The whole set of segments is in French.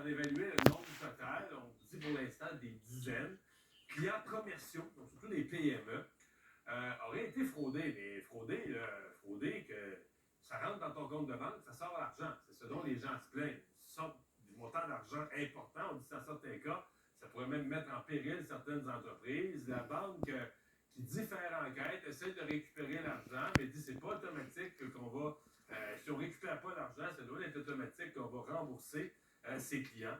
en évaluer le nombre total, on dit pour l'instant des dizaines, clients commerciaux, donc surtout des PME, auraient été fraudés. Mais fraudés que ça rentre dans ton compte de banque, ça sort l'argent. C'est ce dont les gens se plaignent. Ça sort du montant d'argent important, on dit que dans certains cas, ça pourrait même mettre en péril certaines entreprises. La banque qui dit faire enquête, essaie de récupérer l'argent, mais dit c'est pas automatique qu'on va, si on ne récupère pas l'argent, ça doit être automatique qu'on va rembourser ses clients.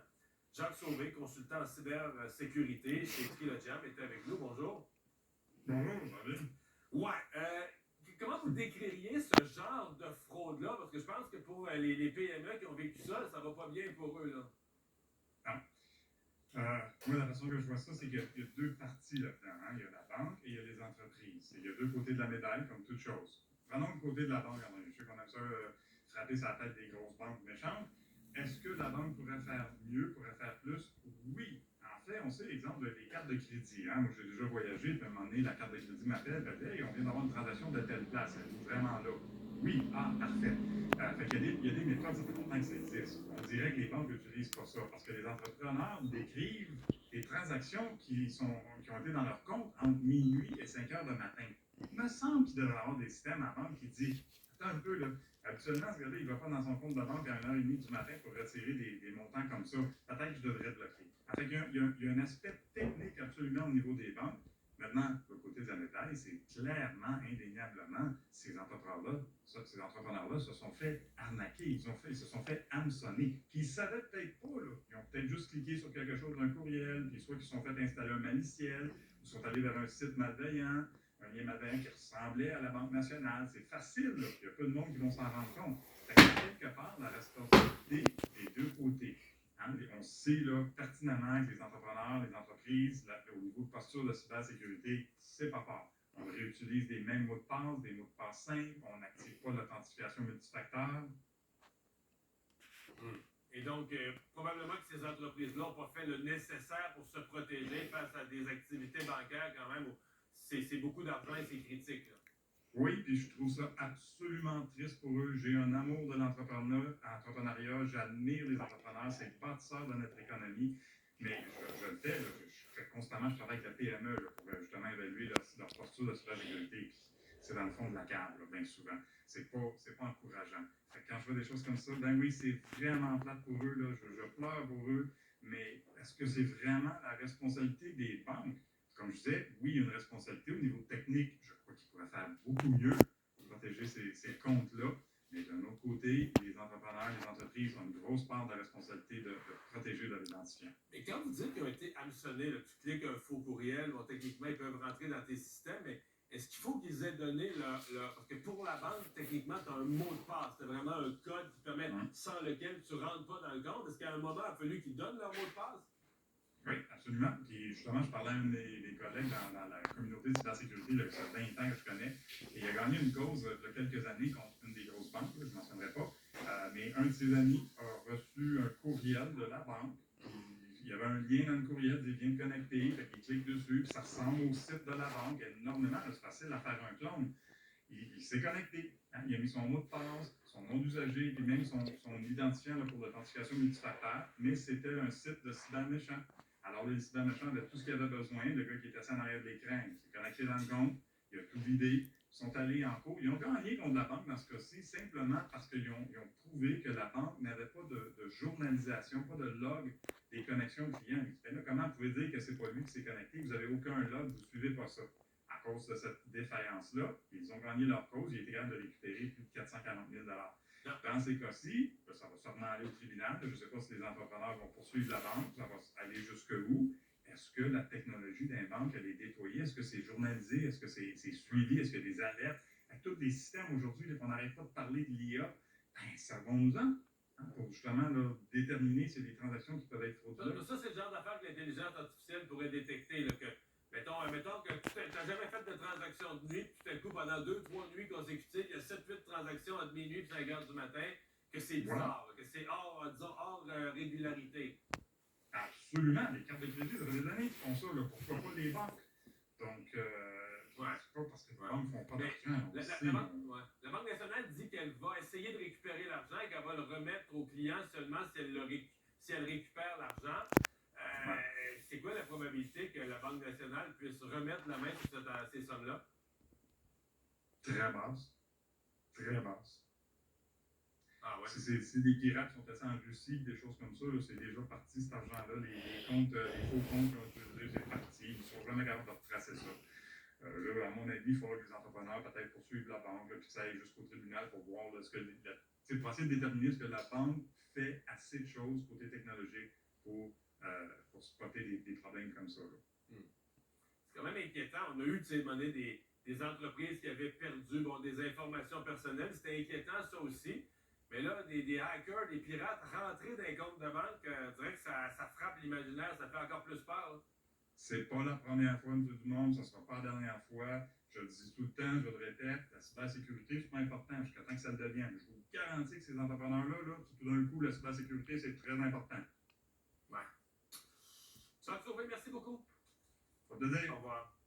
Jacques Sauvé, consultant en cybersécurité chez Trilogiam, est avec nous. Bonjour. Bonjour. Ouais. Comment vous décririez ce genre de fraude-là? Parce que je pense que pour les PME qui ont vécu ça, ça va pas bien pour eux, là. Moi, la façon que je vois ça, c'est qu'il y a deux parties là-dedans. Hein? Il y a la banque et il y a les entreprises. Il y a deux côtés de la médaille, comme toute chose. Prenons le côté de la banque. Je sais qu'on aime ça frapper sur la tête des grosses banques méchantes. Est-ce que la banque pourrait faire mieux, pourrait faire plus? Oui. En fait, on sait l'exemple des cartes de crédit. Hein? Moi, j'ai déjà voyagé, puis à un moment donné, la carte de crédit m'appelle, et on vient d'avoir une transaction de telle place. Êtes-vous vraiment là? Oui. Ah, parfait. Fait qu'il y a des méthodes, ça fait longtemps que ça existe. On dirait que les banques n'utilisent pas ça parce que les entrepreneurs décrivent des transactions qui ont été dans leur compte entre minuit et 5 heures du matin. Il me semble qu'il devrait y avoir des systèmes à banque qui disent attends un peu, là. Habituellement, ce gars-là, il ne va pas dans son compte de banque à 1h30 du matin pour retirer des montants comme ça. Peut-être que je devrais bloquer. En fait, il y a un aspect technique absolument au niveau des banques. Maintenant, le côté de la médaille, c'est clairement, indéniablement, ces entrepreneurs-là se sont fait arnaquer, ils se sont fait hameçonner. Puis ils ne savaient peut-être pas, là. Ils ont peut-être juste cliqué sur quelque chose d'un courriel, puis soit qu'ils se sont fait installer un maliciel, ou sont allés vers un site malveillant, un lien malveillant qui ressemblait à la Banque nationale. C'est facile, là. Il y a peu de monde qui vont s'en rendre compte. Fait que quelque part, la responsabilité des deux côtés. Hein? On sait là, pertinemment que les entrepreneurs, les entreprises, au niveau de posture de cybersécurité, c'est pas fort. On réutilise des mêmes mots de passe, des mots de passe simples, on n'active pas l'authentification multifacteur. Et donc, probablement que ces entreprises-là n'ont pas fait le nécessaire pour se protéger face à des activités bancaires quand même où c'est beaucoup d'argent et c'est critique, là. Oui, puis je trouve ça absolument triste pour eux. J'ai un amour de l'entrepreneuriat, j'admire les entrepreneurs, c'est le bâtisseur de notre économie, mais je le fais, là, je fais constamment, je travaille avec la PME là, pour justement évaluer leur posture de cybersécurité. C'est dans le fond de la cave, là, bien souvent. C'est pas encourageant. Fait que quand je vois des choses comme ça, ben oui, c'est vraiment plate pour eux, là, je pleure pour eux, mais est-ce que c'est vraiment la responsabilité des banques? Comme je disais, oui, il y a une responsabilité au niveau technique. Je crois qu'ils pourraient faire beaucoup mieux pour protéger ces comptes-là. Mais d'un autre côté, les entrepreneurs, les entreprises ont une grosse part de la responsabilité de protéger leur identifiant. Et quand vous dites qu'ils ont été hameçonnés, là, tu cliques un faux courriel, bon, techniquement, ils peuvent rentrer dans tes systèmes, mais est-ce qu'il faut qu'ils aient donné leur... Parce que pour la banque, techniquement, tu as un mot de passe. C'est vraiment un code qui permet, sans lequel tu ne rentres pas dans le compte. Est-ce qu'à un moment, il a fallu qu'ils donnent leur mot de passe? Oui, absolument. Puis justement, je parlais à un des collègues dans la communauté de cybersécurité, là, que ça fait 20 ans que je connais, et il a gagné une cause il y a quelques années contre une des grosses banques, là, je ne mentionnerai pas, mais un de ses amis a reçu un courriel de la banque. Il y avait un lien dans le courriel, il vient de connecter, fait qu'il clique dessus, puis ça ressemble au site de la banque énormément, c'est facile à faire un clone. Il s'est connecté, hein, il a mis son mot de passe, son nom d'usager, puis même son identifiant là, pour l'authentification multifacteur, mais c'était un site de cyberméchant. Alors, les cyberméchants avaient tout ce qu'ils avaient besoin. Le gars qui était assis en arrière de l'écran, il s'est connecté dans le compte, il a tout vidé, ils sont allés en cours. Ils ont gagné contre la banque dans ce cas-ci, simplement parce qu'ils ont prouvé que la banque n'avait pas de journalisation, pas de log des connexions clients. Là, comment vous pouvez dire que c'est pas lui qui s'est connecté? Vous n'avez aucun log, vous ne suivez pas ça. À cause de cette défaillance-là, ils ont gagné leur cause, ils étaient capables de récupérer plus de 440 000 Dans ces cas-ci, ça va sûrement aller au tribunal. Je ne sais pas si les entrepreneurs vont poursuivre la banque, ça va aller jusqu'où. Est-ce que la technologie d'un banque, elle est déployée? Est-ce que c'est journalisé? Est-ce que c'est suivi? Est-ce qu'il y a des alertes? Avec tous les systèmes aujourd'hui, qu'on n'arrête pas de parler de l'IA, ben, servons-nous-en pour justement là, déterminer si des transactions qui peuvent être frauduleuses. Ça, c'est le genre d'affaire que l'intelligence artificielle pourrait détecter. Là, que, mettons que tu n'as jamais fait de transaction de nuit, puis tout à coup, pendant 2-3 nuits consécutives, il y a 7-8 transactions entre minuit et 5 heures du matin, que c'est bizarre, que c'est hors régularité. Absolument. Les cartes de crédit, ça fait des années qu'ils font ça. Là. Pourquoi pas les banques? Donc, c'est pas parce que les banques ne font pas d'argent. La Banque nationale dit qu'elle va essayer de récupérer l'argent et qu'elle va le remettre au client seulement si si elle récupère l'argent, c'est quoi la probabilité que la Banque nationale puisse remettre la main sur ces sommes-là? Très basse. Très basse. Ah ouais. C'est des pirates qui sont assez en Russie, des choses comme ça. C'est déjà parti cet argent-là. Les comptes, les faux comptes qui ont utilisé, c'est parti. Ils ne sont jamais capables de retracer ça. Là, à mon avis, il faudra que les entrepreneurs peut-être poursuivent la banque, là, puis que ça aille jusqu'au tribunal pour voir là, pour essayer de déterminer ce que la banque fait assez de choses côté technologique pour spotter des problèmes comme ça. C'est quand même inquiétant. On a eu, tu sais, des entreprises qui avaient perdu des informations personnelles. C'était inquiétant, ça aussi. Mais là, des hackers, des pirates rentrés dans les comptes de banque, je dirais que ça frappe l'imaginaire, ça fait encore plus peur. Là. C'est pas la première fois, M. Dumont, ça sera pas la dernière fois. Je le dis tout le temps, je le répète, la cybersécurité, c'est pas important jusqu'à temps que ça le devienne. Je vous garantis que ces entrepreneurs-là, tout d'un coup, la cybersécurité, c'est très important. Ouais. Jean Sauvé, merci beaucoup. Pas de plaisir. Au revoir.